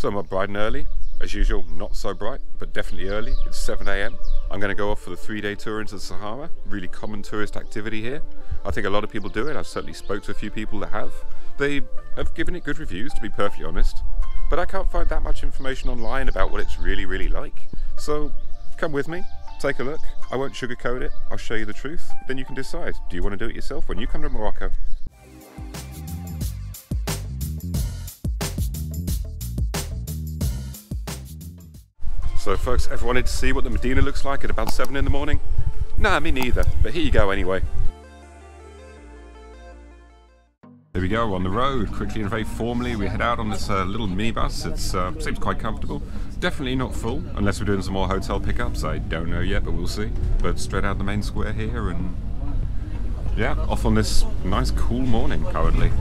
So I'm up bright and early. As usual, not so bright, but definitely early. It's 7 AM. I'm going to go off for the 3-day tour into the Sahara. Really common tourist activity here. I think a lot of people do it. I've certainly spoke to a few people that have. They have given it good reviews, to be perfectly honest. But I can't find that much information online about what it's really like. So come with me, take a look. I won't sugarcoat it. I'll show you the truth. Then you can decide, do you want to do it yourself when you come to Morocco? So folks, ever wanted to see what the Medina looks like at about 7 in the morning? Nah, me neither, but here you go anyway. There we go, we're on the road. Quickly and very formally, we head out on this little minibus. It seems quite comfortable. Definitely not full, unless we're doing some more hotel pickups. I don't know yet, but we'll see. But straight out the main square here, and yeah, off on this nice cool morning currently.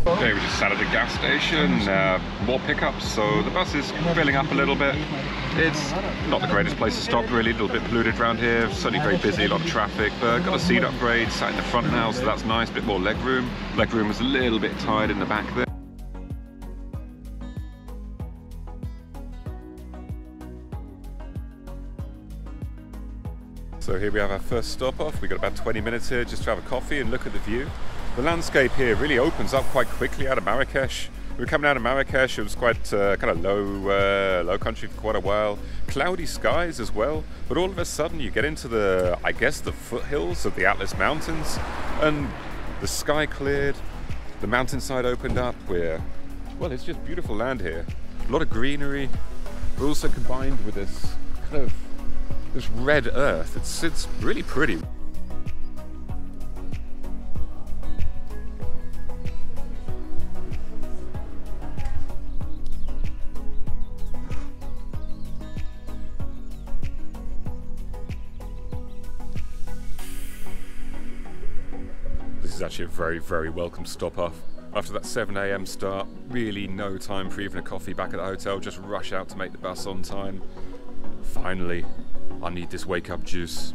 Okay, we just sat at the gas station, more pickups, so the bus is filling up a little bit. It's not the greatest place to stop really, a little bit polluted around here, certainly very busy, a lot of traffic, but got a seat upgrade, sat in the front now, so that's nice, a bit more leg room. Leg room was a little bit tight in the back there. So here we have our first stop off. We've got about 20 minutes here just to have a coffee and look at the view. The landscape here really opens up quite quickly out of Marrakesh. We were coming out of Marrakesh, it was quite kind of low country for quite a while. Cloudy skies as well, but all of a sudden you get into the, I guess, the foothills of the Atlas Mountains, and the sky cleared, the mountainside opened up. Well, it's just beautiful land here. A lot of greenery, but also combined with this kind of this red earth. It's really pretty. This is actually a very welcome stop off. After that 7 AM start, really no time for even a coffee back at the hotel, just rush out to make the bus on time. Finally, I need this wake up juice.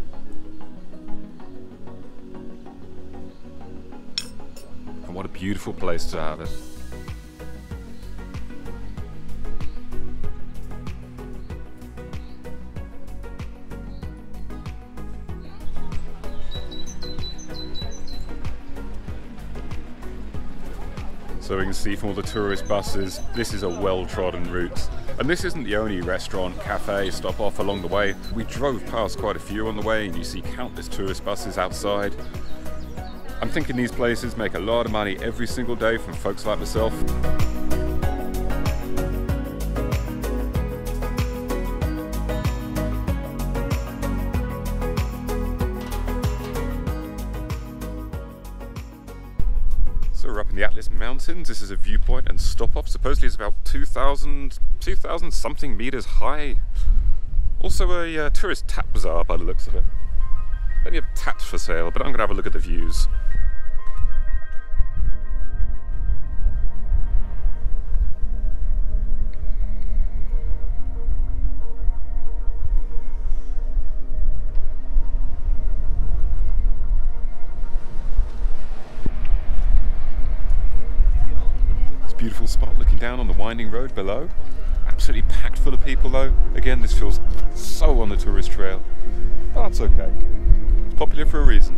And what a beautiful place to have it. So we can see from all the tourist buses, this is a well-trodden route. And this isn't the only restaurant, cafe, stop off along the way. We drove past quite a few on the way, and you see countless tourist buses outside. I'm thinking these places make a lot of money every single day from folks like myself. So we're up in the Atlas Mountains. This is a viewpoint and stop off. Supposedly it's about 2,000 something meters high. Also a tourist tat bazaar by the looks of it. Plenty of tats for sale, but I'm going to have a look at the views. Beautiful spot looking down on the winding road below. Absolutely packed full of people though. Again, this feels so on the tourist trail. But that's okay. It's popular for a reason.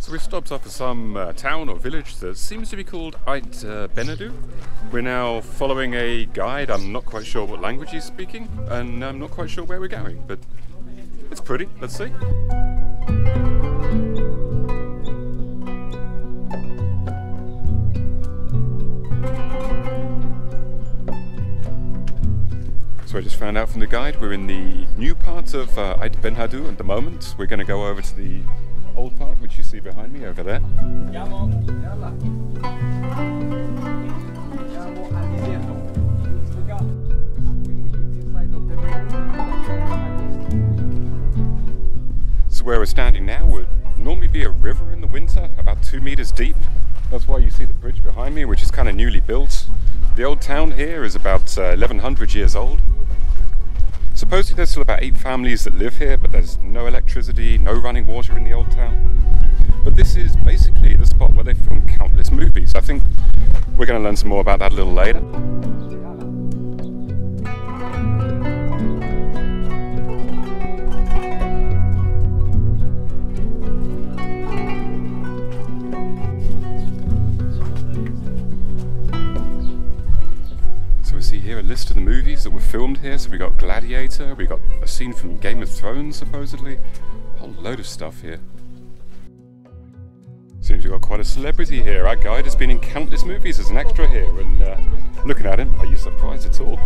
So we've stopped off at some town or village that seems to be called Ait Benadou. We're now following a guide. I'm not quite sure what language he's speaking, and I'm not quite sure where we're going, but it's pretty. Let's see. So I just found out from the guide we're in the new part of Ait Benadou at the moment. We're going to go over to the old part, which you see behind me over there. where we're standing now would normally be a river in the winter, about 2 meters deep. That's why you see the bridge behind me, which is kind of newly built. The old town here is about 1100 years old. Supposedly there's still about 8 families that live here, but there's no electricity, no running water in the old town. But this is basically the spot where they filmed countless movies. I think we're going to learn some more about that a little later. See here a list of the movies that were filmed here. So we got Gladiator, we got a scene from Game of Thrones supposedly, a whole load of stuff here. Seems we've got quite a celebrity here. Our guide has been in countless movies as an extra here, and looking at him, are you surprised at all?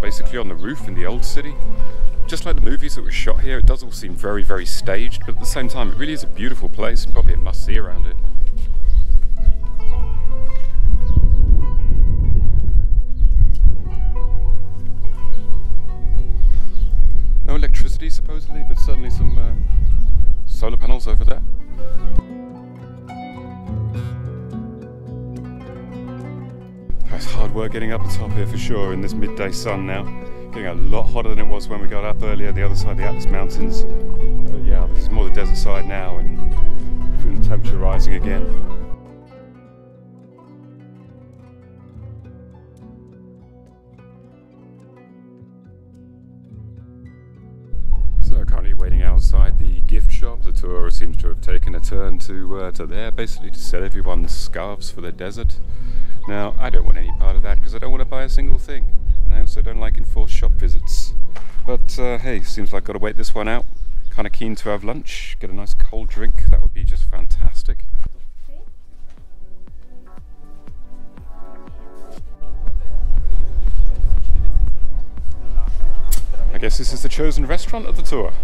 Basically on the roof in the old city. Just like the movies that were shot here, it does all seem very, very staged, but at the same time it really is a beautiful place and probably a must-see around it. No electricity supposedly, but certainly some solar panels over there. It's hard work getting up the top here for sure in this midday sun now. Getting a lot hotter than it was when we got up earlier, the other side of the Atlas Mountains. But yeah, this is more the desert side now and feel the temperature rising again. So currently waiting outside the gift shop. The tour seems to have taken a turn to there, basically to sell everyone scarves for the desert. Now, I don't want any part of that because I don't want to buy a single thing, and I also don't like enforced shop visits. But hey, seems like I've got to wait this one out. Kind of keen to have lunch, get a nice cold drink, that would be just fantastic. I guess this is the chosen restaurant of the tour.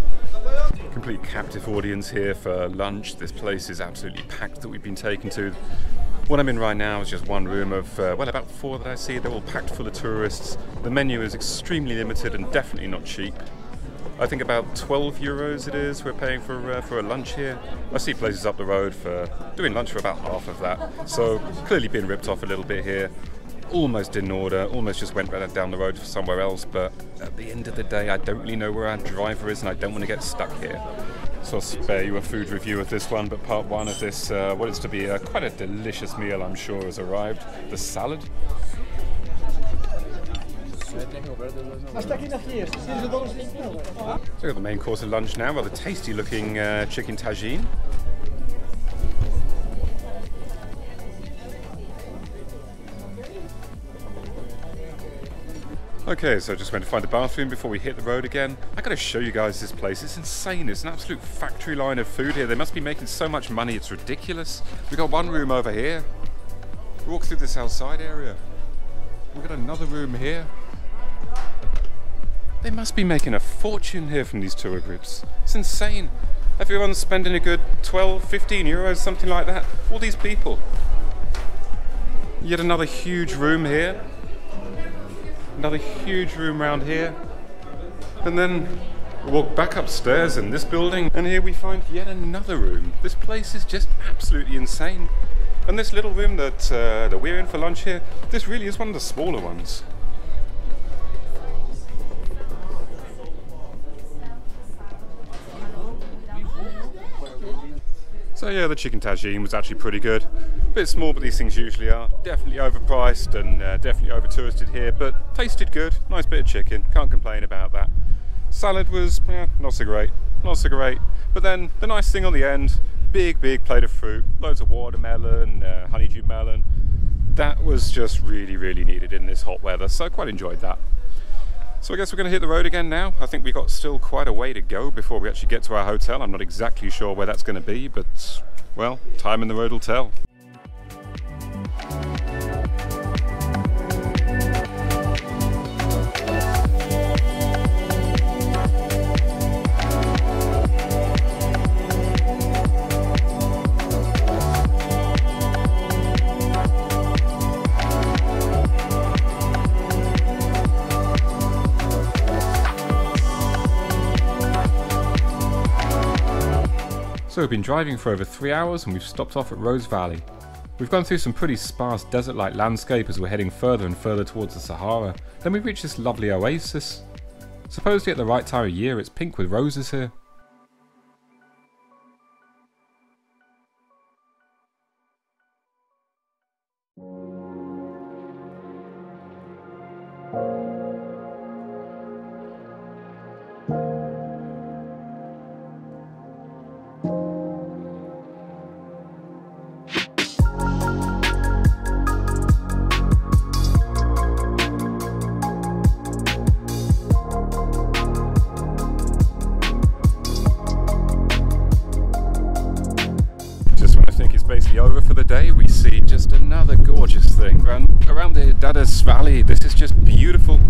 Complete captive audience here for lunch. This place is absolutely packed that we've been taken to. What I'm in right now is just one room of, well, about 4 that I see. They're all packed full of tourists. The menu is extremely limited and definitely not cheap. I think about 12 euros it is we're paying for a lunch here. I see places up the road for doing lunch for about half of that. So clearly being ripped off a little bit here. Almost didn't order, almost just went right down the road for somewhere else. But at the end of the day, I don't really know where our driver is and I don't want to get stuck here. So I'll spare you a food review of this one, but part one of this, what is to be quite a delicious meal, I'm sure, has arrived. The salad. So we've got the main course of lunch now, rather tasty looking chicken tagine. Okay, so I just went to find a bathroom before we hit the road again. I gotta show you guys this place. It's insane. It's an absolute factory line of food here. They must be making so much money. It's ridiculous. We got one room over here. Walk through this outside area. We got another room here. They must be making a fortune here from these tour groups. It's insane. Everyone's spending a good 12, 15 euros, something like that. All these people. Yet another huge room here. Another huge room around here, and then we walk back upstairs in this building, and here we find yet another room. This place is just absolutely insane. And this little room that we're in for lunch here, this really is one of the smaller ones. So yeah, the chicken tagine was actually pretty good. A bit small, but these things usually are. Definitely overpriced and definitely over-touristed here, but tasted good. Nice bit of chicken, can't complain about that. Salad was, not so great, not so great. But then the nice thing on the end, big plate of fruit, loads of watermelon, honeydew melon. That was just really, really needed in this hot weather, so I quite enjoyed that. So I guess we're going to hit the road again now. I think we've got still quite a way to go before we actually get to our hotel. I'm not exactly sure where that's going to be, but, well, time in the road will tell. So we've been driving for over 3 hours and we've stopped off at Rose Valley. We've gone through some pretty sparse desert-like landscape as we're heading further and further towards the Sahara. Then we reach this lovely oasis. Supposedly at the right time of year, it's pink with roses here. Basically over for the day, we see just another gorgeous thing around the Dadas Valley. This is just beautiful.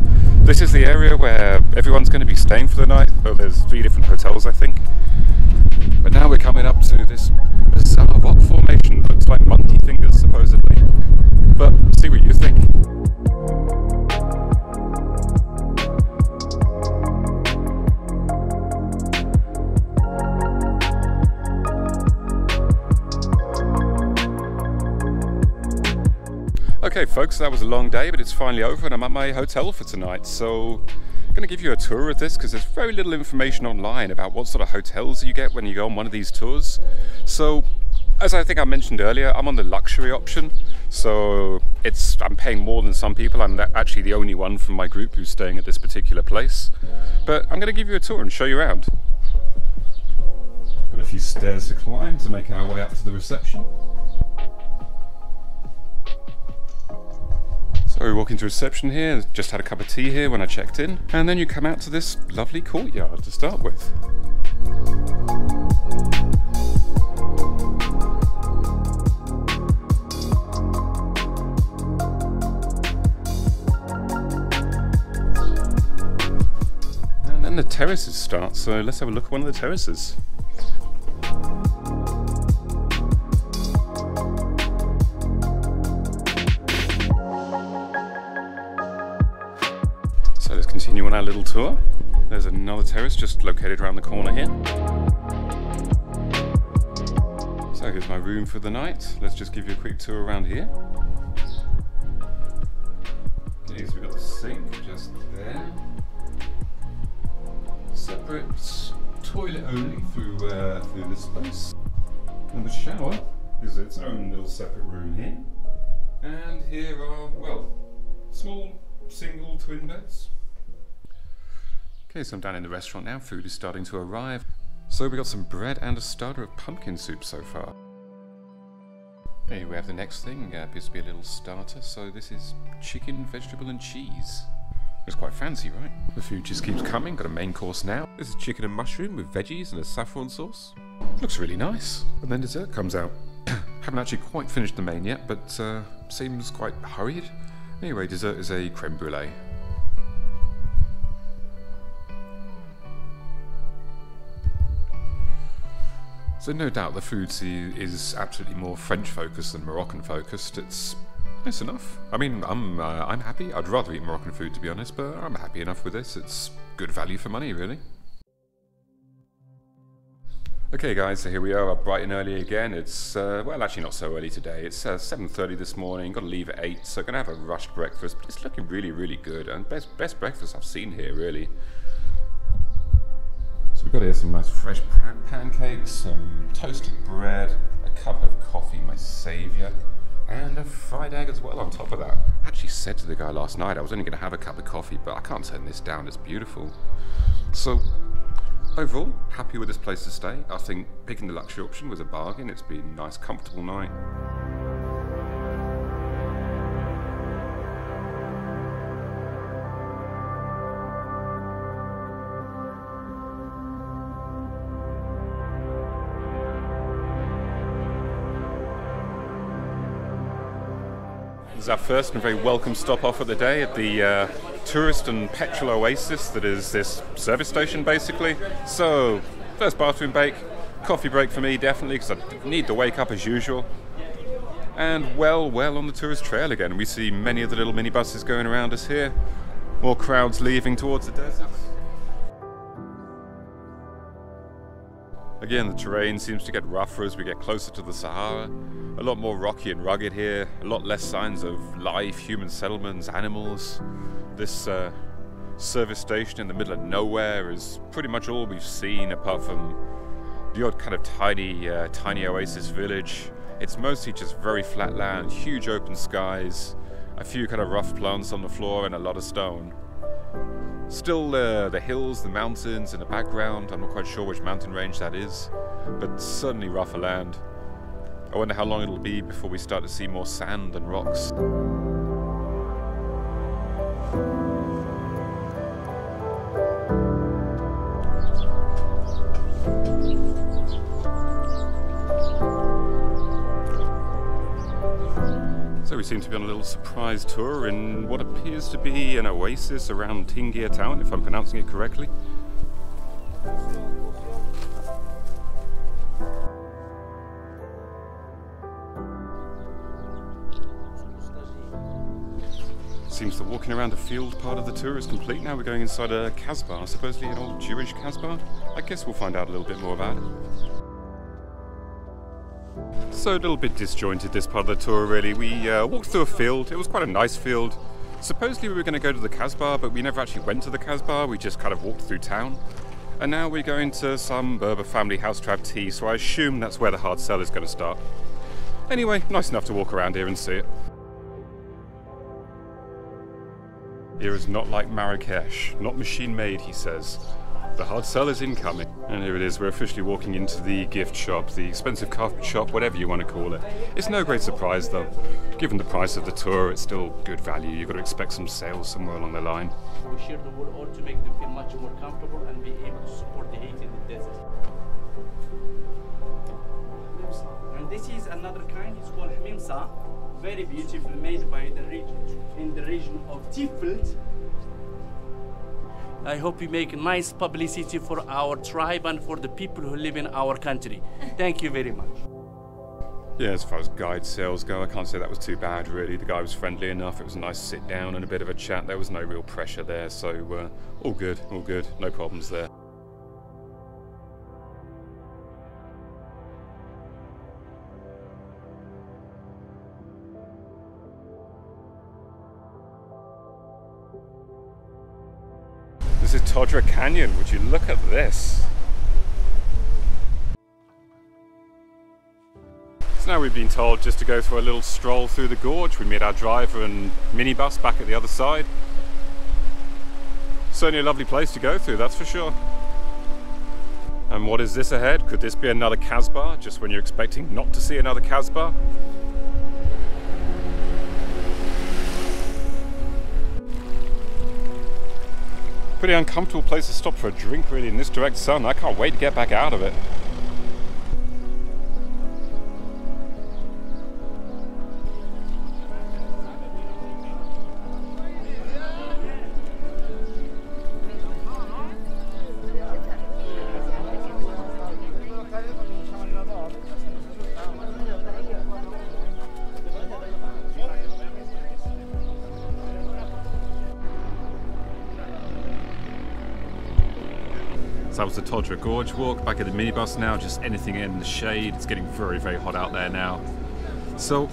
This is the area where everyone's going to be staying for the night. Oh, there's 3 different hotels, I think. But now we're coming up to this bizarre rock formation. Looks like monkey fingers, supposedly. But see what you think. Okay folks, that was a long day, but it's finally over and I'm at my hotel for tonight. So I'm going to give you a tour of this because there's very little information online about what sort of hotels you get when you go on one of these tours. So as I think I mentioned earlier, I'm on the luxury option. So I'm paying more than some people. I'm actually the only one from my group who's staying at this particular place. But I'm going to give you a tour and show you around. Got a few stairs to climb to make our way up to the reception. So we walk into reception here, just had a cup of tea here when I checked in, and then you come out to this lovely courtyard to start with. And then the terraces start, so let's have a look at one of the terraces. Let's continue on our little tour. There's another terrace just located around the corner here. So here's my room for the night. Let's just give you a quick tour around here. Okay, so we've got the sink just there. Separate toilet only through this space. And the shower is its own little separate room here. And here are, well, small single twin beds. Okay, so I'm down in the restaurant now, food is starting to arrive. So we got some bread and a starter of pumpkin soup so far. Here we have the next thing, appears to be a little starter, so this is chicken, vegetable and cheese. It's quite fancy, right? The food just keeps coming, got a main course now. This is chicken and mushroom with veggies and a saffron sauce. Looks really nice. And then dessert comes out. Haven't actually quite finished the main yet, but seems quite hurried. Anyway, dessert is a creme brulee. So no doubt the food is absolutely more French focused than Moroccan focused. It's nice enough. I mean, I'm happy. I'd rather eat Moroccan food to be honest, but I'm happy enough with this. It's good value for money, really. Okay guys, so here we are, up bright and early again. It's, well actually not so early today. It's 7:30 this morning, got to leave at 8, so gonna have a rushed breakfast, but it's looking really, really good, and best breakfast I've seen here, really. So we've got here some nice fresh pancakes, some toasted bread, a cup of coffee, my saviour, and a fried egg as well on top of that. I actually said to the guy last night I was only gonna have a cup of coffee, but I can't turn this down, it's beautiful. So, overall, happy with this place to stay. I think picking the luxury option was a bargain. It's been a nice, comfortable night. This is our first and very welcome stop off of the day at the tourist and petrol oasis that is this service station basically. So first bathroom break, coffee break for me definitely because I need to wake up as usual. And well on the tourist trail again. We see many of the little minibuses going around us here. More crowds leaving towards the desert. Again, the terrain seems to get rougher as we get closer to the Sahara. A lot more rocky and rugged here, a lot less signs of life, human settlements, animals. This service station in the middle of nowhere is pretty much all we've seen, apart from the odd kind of tiny oasis village. It's mostly just very flat land, huge open skies, a few kind of rough plants on the floor and a lot of stone. Still the hills, the mountains in the background. I'm not quite sure which mountain range that is, but certainly rougher land. I wonder how long it'll be before we start to see more sand and rocks. So we seem to be on a little surprise tour in what appears to be an oasis around Tingia town, if I'm pronouncing it correctly. Seems the walking around the field part of the tour is complete. Now we're going inside a Kasbah, supposedly an old Jewish Kasbah. I guess we'll find out a little bit more about it. So a little bit disjointed, this part of the tour really. We walked through a field. It was quite a nice field. Supposedly we were going to go to the Kasbah, but we never actually went to the Kasbah. We just kind of walked through town. And now we're going to some Berber family house to have tea, so I assume that's where the hard sell is going to start. Anyway, nice enough to walk around here and see it. Here is not like Marrakesh, not machine-made, he says. The hard sell is incoming. And here it is, we're officially walking into the gift shop, the expensive carpet shop, whatever you want to call it. It's no great surprise though. Given the price of the tour, it's still good value. You've got to expect some sales somewhere along the line. We share the wood all to make them feel much more comfortable and be able to support the heat in the desert. And this is another kind, it's called Hmimsa. Very beautiful, made by the region of Tifelt. I hope we make nice publicity for our tribe and for the people who live in our country. Thank you very much. Yeah, as far as guide sales go, I can't say that was too bad really. The guy was friendly enough, it was a nice sit down and a bit of a chat. There was no real pressure there, so all good, no problems there. This is Todra Canyon. Would you look at this? So now we've been told just to go for a little stroll through the gorge. We meet our driver and minibus back at the other side. Certainly a lovely place to go through, that's for sure. And what is this ahead? Could this be another Kasbah, just when you're expecting not to see another Kasbah? Pretty uncomfortable place to stop for a drink really in this direct sun. I can't wait to get back out of it. So that was the Todra Gorge walk, back at the minibus now, just anything in the shade. It's getting very, very hot out there now. So,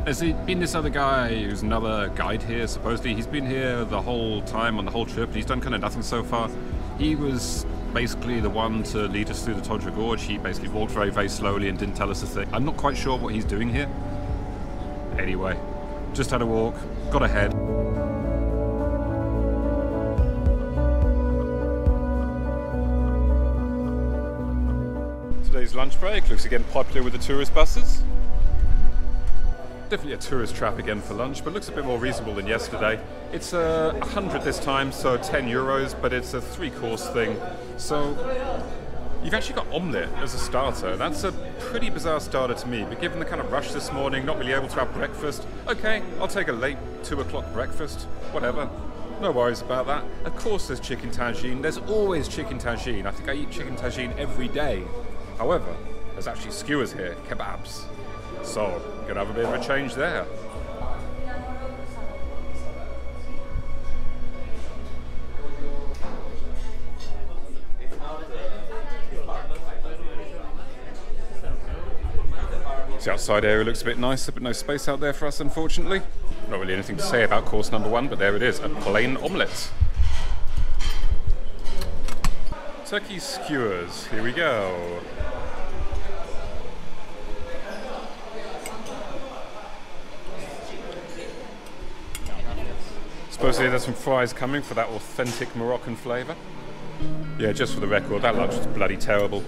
has it been this other guy who's another guide here, supposedly? He's been here the whole time, on the whole trip, and he's done kind of nothing so far. He was basically the one to lead us through the Todra Gorge. He basically walked very, very slowly and didn't tell us a thing. I'm not quite sure what he's doing here. Anyway, just had a walk, got ahead. Today's lunch break looks again popular with the tourist buses. Definitely a tourist trap again for lunch, but looks a bit more reasonable than yesterday. It's 100 this time, so 10 euros, but it's a 3-course thing. So you've actually got omelette as a starter. That's a pretty bizarre starter to me, but given the kind of rush this morning, not really able to have breakfast, okay, I'll take a late 2 o'clock breakfast, whatever. No worries about that. Of course there's chicken tagine. There's always chicken tagine. I think I eat chicken tagine every day. However, there's actually skewers here, kebabs. So, gonna have a bit of a change there. The outside area looks a bit nicer, but no space out there for us, unfortunately. Not really anything to say about course number 1, but there it is, a plain omelette. Turkey skewers, here we go. Supposedly there's some fries coming for that authentic Moroccan flavour. Yeah, just for the record, that lunch was bloody terrible.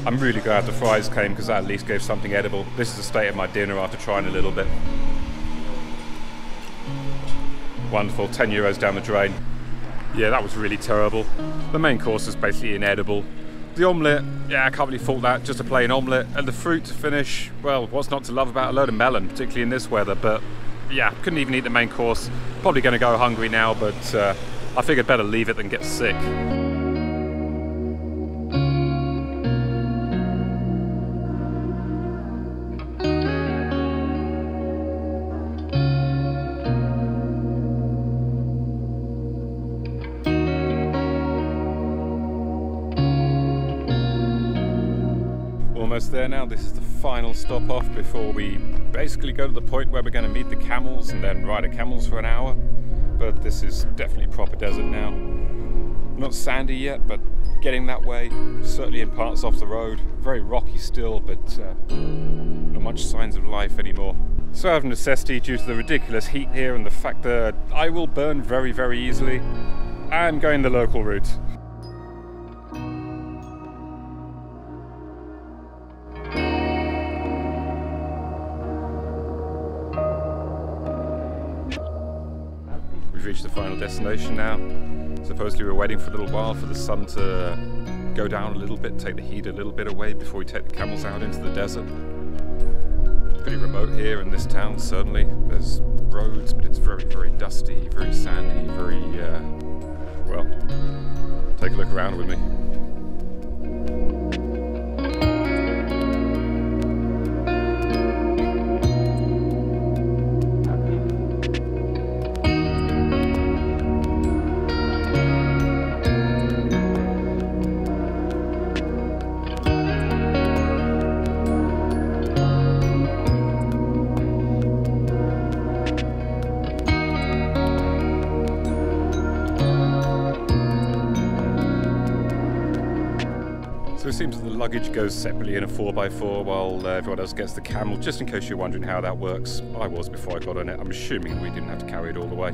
I'm really glad the fries came because that at least gave something edible. This is the state of my dinner after trying a little bit. Wonderful, 10 euros down the drain. Yeah, that was really terrible. The main course was basically inedible. The omelette, yeah, I can't really fault that, just a plain omelette. And the fruit finish, well, what's not to love about a load of melon, particularly in this weather, but yeah, couldn't even eat the main course. Probably going to go hungry now, but I figured better leave it than get sick. Almost there now. This is the final stop off before we basically go to the point where we're going to meet the camels and then ride a camels for an hour. But this is definitely proper desert now. Not sandy yet, but getting that way. Certainly in parts off the road. Very rocky still, but not much signs of life anymore. So out of necessity, due to the ridiculous heat here and the fact that I will burn very, very easily, I'm going the local route. We've reached the final destination now. Supposedly we're waiting for a little while for the sun to go down a little bit, take the heat a little bit away before we take the camels out into the desert. Pretty remote here in this town, certainly. There's roads, but it's very, very dusty, very sandy, very, well, take a look around with me. So it seems that the luggage goes separately in a 4x4 while everyone else gets the camel, just in case you're wondering how that works. I was before I got on it. I'm assuming we didn't have to carry it all the way.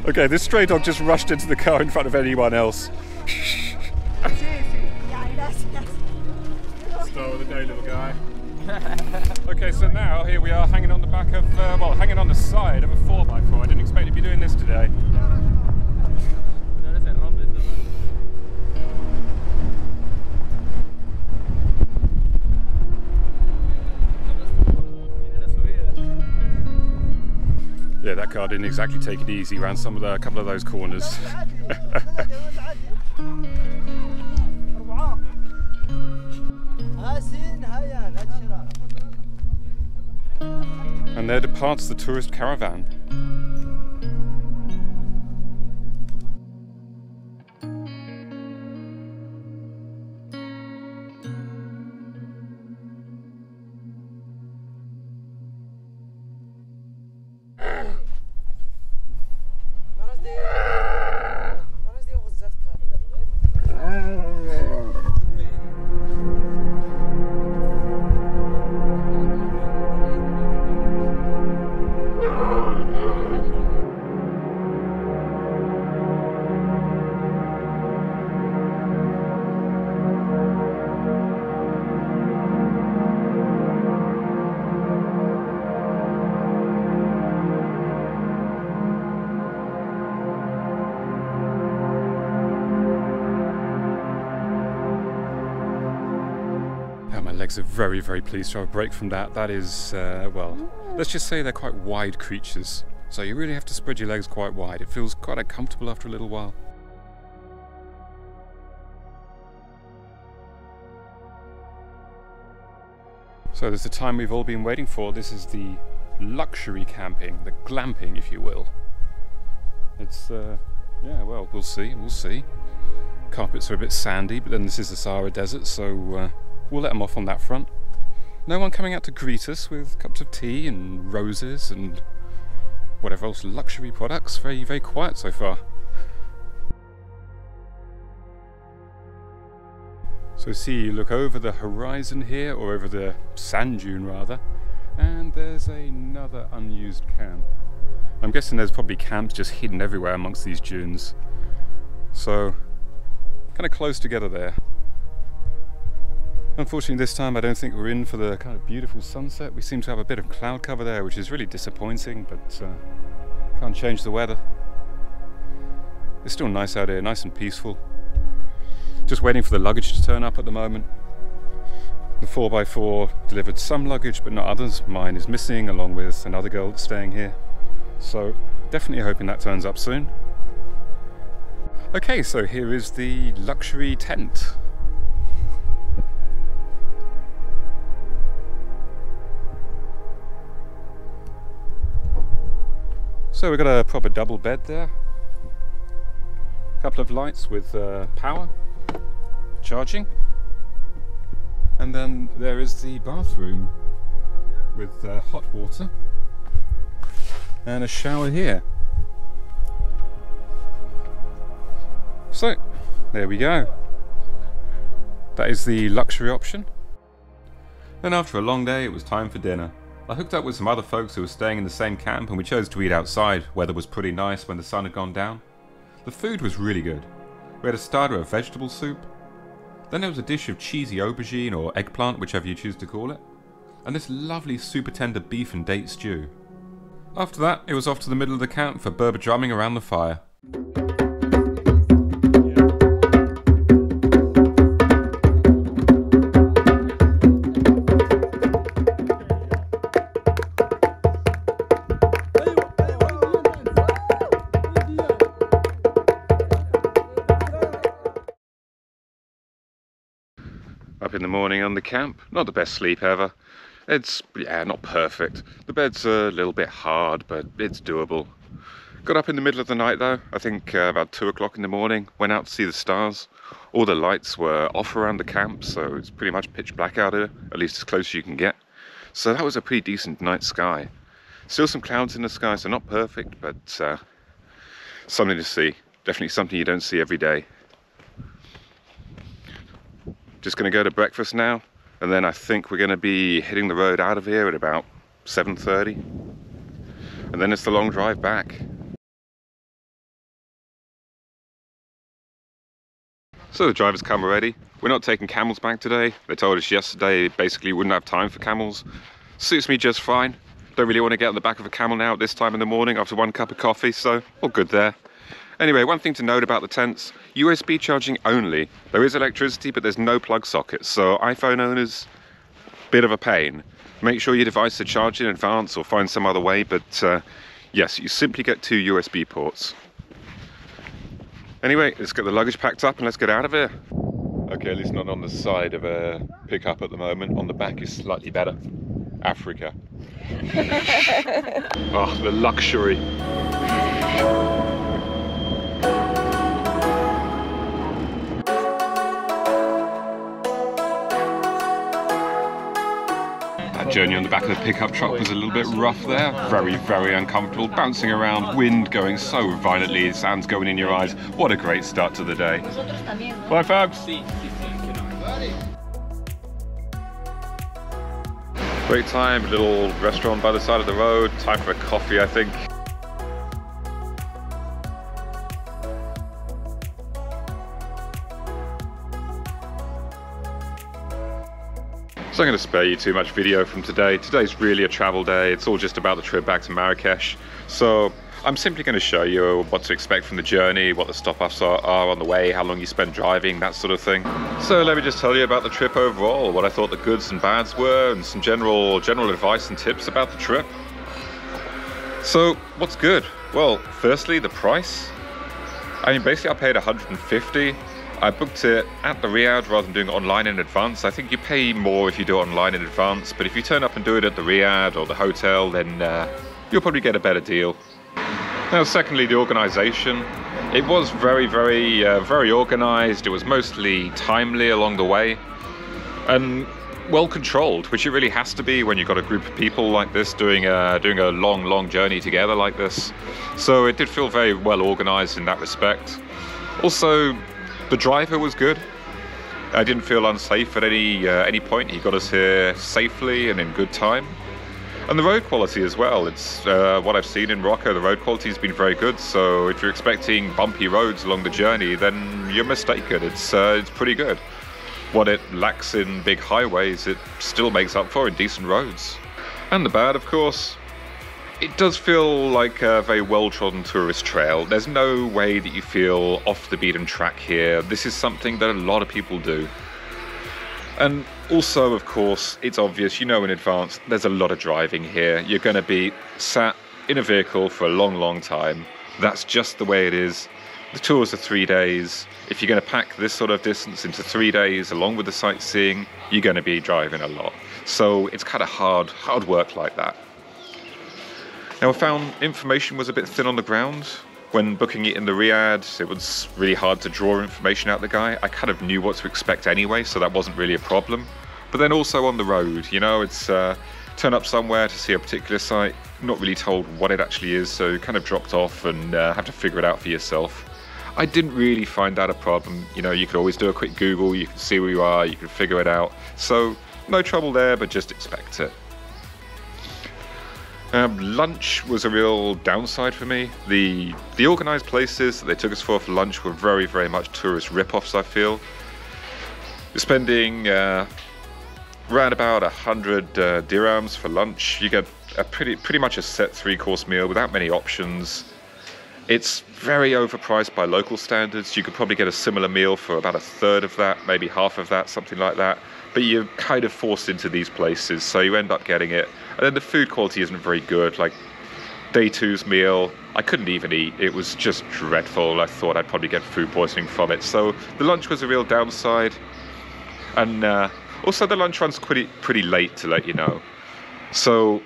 Okay, this stray dog just rushed into the car in front of anyone else. Star of the day, little guy. Okay, so now here we are hanging on the back of, well, hanging on the side of a 4x4. I didn't expect to be doing this today. Yeah, that car didn't exactly take it easy around a couple of those corners. And there departs the tourist caravan. My legs are very, very pleased to have a break from that. That is, well, let's just say they're quite wide creatures. So you really have to spread your legs quite wide. It feels quite uncomfortable after a little while. So there's the time we've all been waiting for. This is the luxury camping, the glamping, if you will. It's Yeah, well, we'll see, we'll see. Carpets are a bit sandy, but then this is the Sahara Desert, so we'll let them off on that front. No one coming out to greet us with cups of tea and roses and whatever else luxury products. Very, very quiet so far. So see, you look over the horizon here, or over the sand dune rather, and there's another unused camp. I'm guessing there's probably camps just hidden everywhere amongst these dunes. So, kind of close together there. Unfortunately this time I don't think we're in for the kind of beautiful sunset. We seem to have a bit of cloud cover there, which is really disappointing, but can't change the weather. It's still nice out here, nice and peaceful. Just waiting for the luggage to turn up at the moment. The 4x4 delivered some luggage but not others. Mine is missing along with another girl that's staying here. So definitely hoping that turns up soon. Okay, so here is the luxury tent. So we've got a proper double bed there. A couple of lights with power. Charging, and then there is the bathroom with hot water and a shower here. So there we go, that is the luxury option. Then after a long day it was time for dinner. I hooked up with some other folks who were staying in the same camp and we chose to eat outside. Weather was pretty nice when the sun had gone down. The food was really good. We had a starter of vegetable soup. Then there was a dish of cheesy aubergine or eggplant, whichever you choose to call it, and this lovely super tender beef and date stew. After that, it was off to the middle of the camp for Berber drumming around the fire. Up in the morning on the camp, not the best sleep ever. It's, yeah, not perfect. The bed's a little bit hard, but it's doable. Got up in the middle of the night though, I think about 2 o'clock in the morning, went out to see the stars. All the lights were off around the camp, so it's pretty much pitch black out here, at least as close as you can get. So that was a pretty decent night sky. Still some clouds in the sky, so not perfect, but something to see. Definitely something you don't see every day. Just going to go to breakfast now, and then I think we're going to be hitting the road out of here at about 7:30, and then it's the long drive back. So the driver's come already. We're not taking camels back today. They told us yesterday basically wouldn't have time for camels. Suits me just fine. Don't really want to get on the back of a camel now at this time in the morning after 1 cup of coffee, so all good there. Anyway, one thing to note about the tents, USB charging only. There is electricity, but there's no plug sockets, so iPhone owners, bit of a pain. Make sure your device is charged in advance or find some other way, but yes, you simply get 2 USB ports. Anyway, let's get the luggage packed up and let's get out of here. Okay, at least not on the side of a pickup at the moment. On the back is slightly better. Africa. Oh, the luxury. Journey on the back of the pickup truck was a little bit rough there. Very, very uncomfortable, bouncing around, wind going so violently, sand's going in your eyes. What a great start to the day. Bye folks. Great time, little restaurant by the side of the road. Time for a coffee, I think. So I'm going to spare you too much video from today. Today's really a travel day. It's all just about the trip back to Marrakesh. So I'm simply going to show you what to expect from the journey, what the stop-offs are on the way, how long you spend driving, that sort of thing. So let me just tell you about the trip overall, what I thought the goods and bads were, and some general advice and tips about the trip. So what's good? Well, firstly, the price. I mean, basically I paid 150. I booked it at the Riyadh rather than doing it online in advance. I think you pay more if you do it online in advance, but if you turn up and do it at the Riyadh or the hotel, then you'll probably get a better deal. Now, secondly, the organisation. It was very organized. It was mostly timely along the way and well controlled, which it really has to be when you've got a group of people like this doing a long journey together like this. So it did feel very well organized in that respect. Also, the driver was good. I didn't feel unsafe at any point. He got us here safely and in good time. And the road quality as well. It's what I've seen in Morocco. The road quality has been very good. So if you're expecting bumpy roads along the journey, then you're mistaken. It's pretty good. What it lacks in big highways, it still makes up for in decent roads. And the bad, of course, it does feel like a very well-trodden tourist trail. There's no way that you feel off the beaten track here. This is something that a lot of people do. And also, of course, it's obvious, you know in advance, there's a lot of driving here. You're going to be sat in a vehicle for a long time. That's just the way it is. The tours are 3 days. If you're going to pack this sort of distance into 3 days along with the sightseeing, you're going to be driving a lot. So it's kind of hard work like that. Now, I found information was a bit thin on the ground. When booking it in the Riyadh, it was really hard to draw information out the guy. I kind of knew what to expect anyway, so that wasn't really a problem. But then also on the road, you know, it's turn up somewhere to see a particular site, not really told what it actually is, so kind of dropped off and have to figure it out for yourself. I didn't really find that a problem. You know, you could always do a quick Google, you can see where you are, you can figure it out. So no trouble there, but just expect it. Lunch was a real downside for me. The organised places that they took us for lunch were very much tourist rip-offs, I feel. You're spending around about 100 dirhams for lunch. You get a pretty much a set 3-course meal without many options. It's very overpriced by local standards. You could probably get a similar meal for about 1/3 of that, maybe half of that, something like that. But you're kind of forced into these places, so you end up getting it. And then the food quality isn't very good. Like day 2's meal, I couldn't even eat. It was just dreadful. I thought I'd probably get food poisoning from it. So the lunch was a real downside. And also the lunch runs pretty late, to let you know. So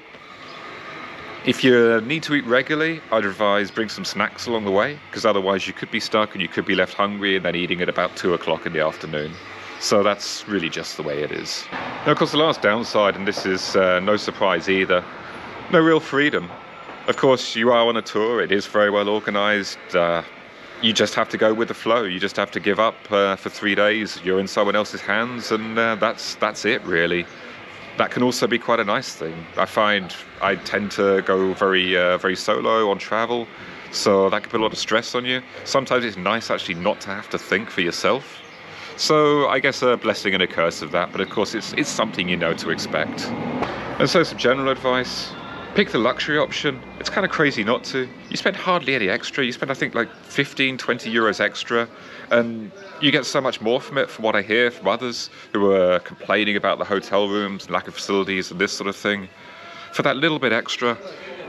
if you need to eat regularly, I'd advise bring some snacks along the way, because otherwise you could be stuck and you could be left hungry and then eating at about 2 o'clock in the afternoon. So that's really just the way it is. Now, of course, the last downside, and this is no surprise either, no real freedom. Of course, you are on a tour. It is very well organized. You just have to go with the flow. You just have to give up for 3 days. You're in someone else's hands, and that's it, really. That can also be quite a nice thing. I find I tend to go very solo on travel, so that can put a lot of stress on you. Sometimes it's nice actually not to have to think for yourself. So I guess a blessing and a curse of that, but of course it's something you know to expect. And so some general advice. Pick the luxury option. It's kind of crazy not to. You spend hardly any extra. You spend, I think, like 15, 20 euros extra, and you get so much more from it, from what I hear from others who are complaining about the hotel rooms, lack of facilities and this sort of thing. For that little bit extra,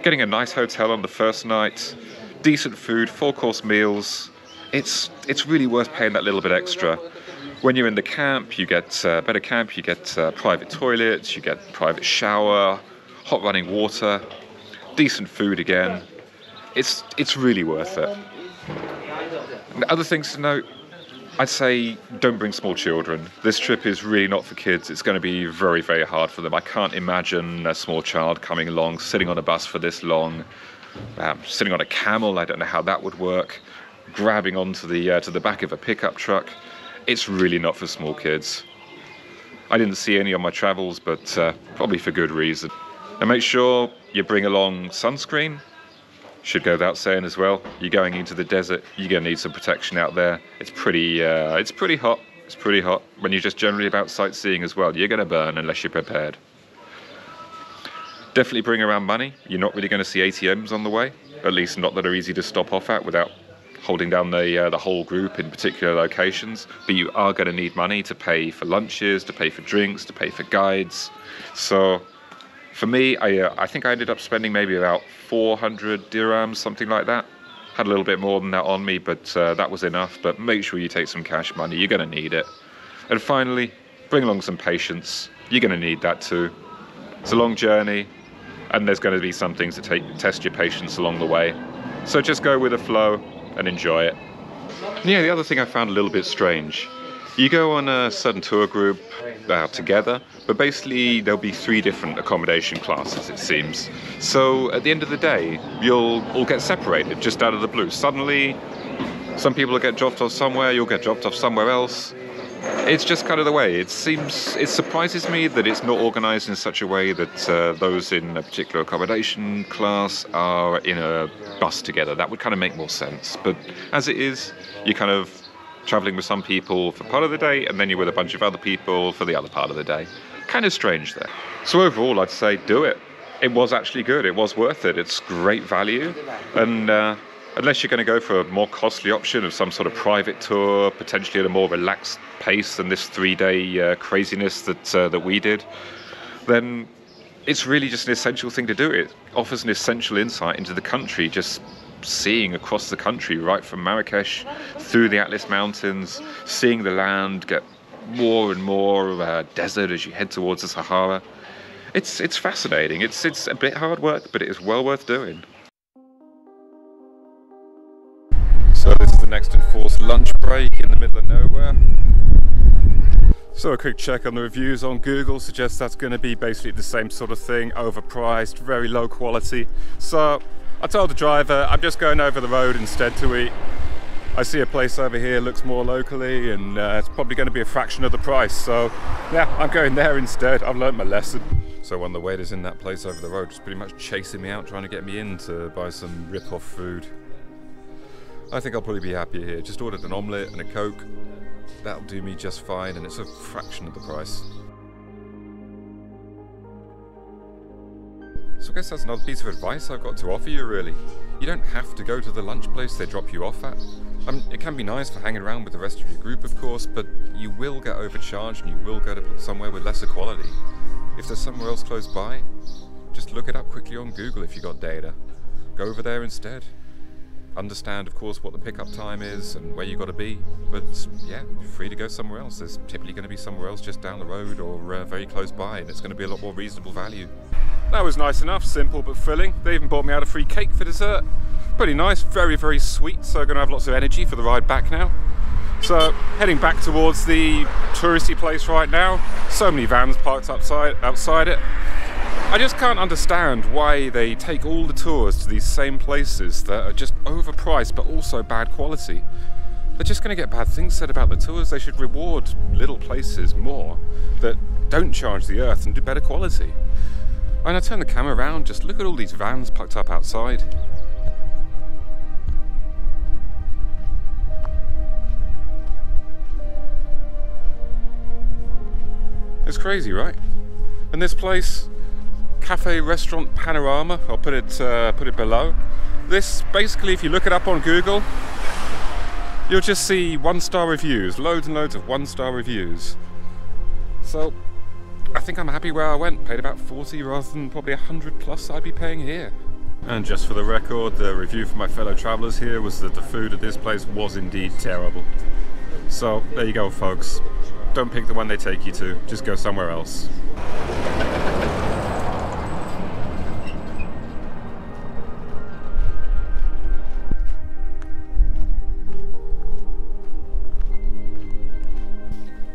getting a nice hotel on the first night, decent food, 4-course meals, it's really worth paying that little bit extra. When you're in the camp, you get better camp, you get private toilets, you get private shower, hot running water, decent food again. It's really worth it. And other things to note, I'd say don't bring small children. This trip is really not for kids. It's going to be very hard for them. I can't imagine a small child coming along, sitting on a bus for this long, sitting on a camel. I don't know how that would work. Grabbing onto the back of a pickup truck. It's really not for small kids. I didn't see any on my travels, but probably for good reason. And make sure you bring along sunscreen. Should go without saying as well. You're going into the desert, you're going to need some protection out there. It's pretty hot. It's pretty hot. When you're just generally about sightseeing as well, you're going to burn unless you're prepared. Definitely bring around money. You're not really going to see ATMs on the way, at least not that are easy to stop off at without holding down the whole group in particular locations. But you are going to need money to pay for lunches, to pay for drinks, to pay for guides. So for me, I think I ended up spending maybe about 400 dirhams, something like that. Had a little bit more than that on me, but that was enough. But make sure you take some cash money. You're going to need it. And finally, bring along some patience. You're going to need that too. It's a long journey, and there's going to be some things to test your patience along the way. So just go with the flow and enjoy it. Yeah, the other thing I found a little bit strange. You go on a certain tour group together, but basically there'll be 3 different accommodation classes, it seems. So at the end of the day, you'll all get separated just out of the blue. Suddenly, some people will get dropped off somewhere, you'll get dropped off somewhere else. It's just kind of the way. It surprises me that it's not organised in such a way that those in a particular accommodation class are in a bus together. That would kind of make more sense. But as it is, you're kind of travelling with some people for part of the day, and then you're with a bunch of other people for the other part of the day. Kind of strange there. So overall, I'd say do it. It was actually good. It was worth it. It's great value. And unless you're going to go for a more costly option of some sort of private tour, potentially at a more relaxed pace than this 3-day craziness that we did, then it's really just an essential thing to do. It offers an essential insight into the country, just seeing across the country, right from Marrakesh through the Atlas Mountains, seeing the land get more and more desert as you head towards the Sahara. It's fascinating. It's a bit hard work, but it is well worth doing. So this is the next enforced lunch break in the middle of nowhere. So a quick check on the reviews on Google suggests that's going to be basically the same sort of thing, overpriced, very low quality. So I told the driver I'm just going over the road instead to eat. I see a place over here looks more locally, and it's probably going to be a fraction of the price. So yeah, I'm going there instead. I've learnt my lesson. So one of the waiters in that place over the road was pretty much chasing me out, trying to get me in to buy some rip-off food. I think I'll probably be happier here. Just ordered an omelette and a Coke. That'll do me just fine, and it's a fraction of the price. So I guess that's another piece of advice I've got to offer you, really. You don't have to go to the lunch place they drop you off at. It can be nice for hanging around with the rest of your group, of course, but you will get overcharged and you will go to somewhere with lesser quality. If there's somewhere else close by, just look it up quickly on Google if you got data. Go over there instead. Understand, of course, what the pickup time is and where you got to be, but yeah, you're free to go somewhere else. There's typically going to be somewhere else just down the road or very close by, and it's going to be a lot more reasonable value. That was nice enough, simple but filling. They even bought me out a free cake for dessert. Pretty nice, very, very sweet, so I'm going to have lots of energy for the ride back now. So, heading back towards the touristy place right now. So many vans parked outside it. I just can't understand why they take all the tours to these same places that are just overpriced but also bad quality. They're just going to get bad things said about the tours. They should reward little places more that don't charge the earth and do better quality. And I turn the camera around, just look at all these vans parked up outside. It's crazy, right? And this place, Cafe Restaurant Panorama, I'll put it below. This, basically, if you look it up on Google, you'll just see 1-star reviews, loads and loads of 1-star reviews. So, I think I'm happy where I went. Paid about 40 rather than probably 100 plus I'd be paying here. And just for the record, the review from my fellow travellers here was that the food at this place was indeed terrible. So, there you go, folks. Don't pick the one they take you to, just go somewhere else.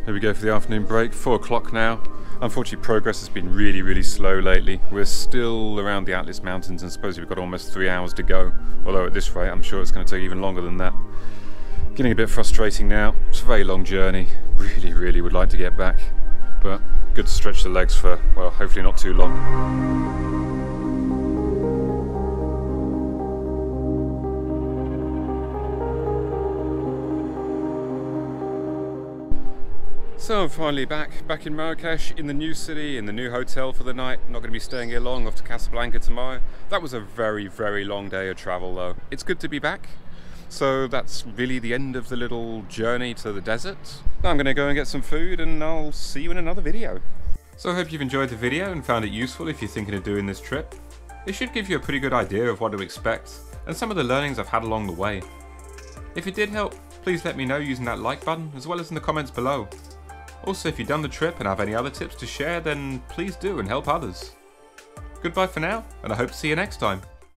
Here we go for the afternoon break, 4 o'clock now. Unfortunately, progress has been really, really slow lately. We're still around the Atlas Mountains and suppose we've got almost 3 hours to go. Although at this rate, I'm sure it's going to take even longer than that. Getting a bit frustrating now. It's a very long journey. Really, really would like to get back. But good to stretch the legs for, well, hopefully not too long. So I'm finally back in Marrakesh, in the new city, in the new hotel for the night. I'm not going to be staying here long, off to Casablanca tomorrow. That was a very, very long day of travel though. It's good to be back. So that's really the end of the little journey to the desert. Now I'm going to go and get some food and I'll see you in another video. So I hope you've enjoyed the video and found it useful if you're thinking of doing this trip. It should give you a pretty good idea of what to expect and some of the learnings I've had along the way. If it did help, please let me know using that like button as well as in the comments below. Also, if you've done the trip and have any other tips to share, then please do and help others. Goodbye for now, and I hope to see you next time.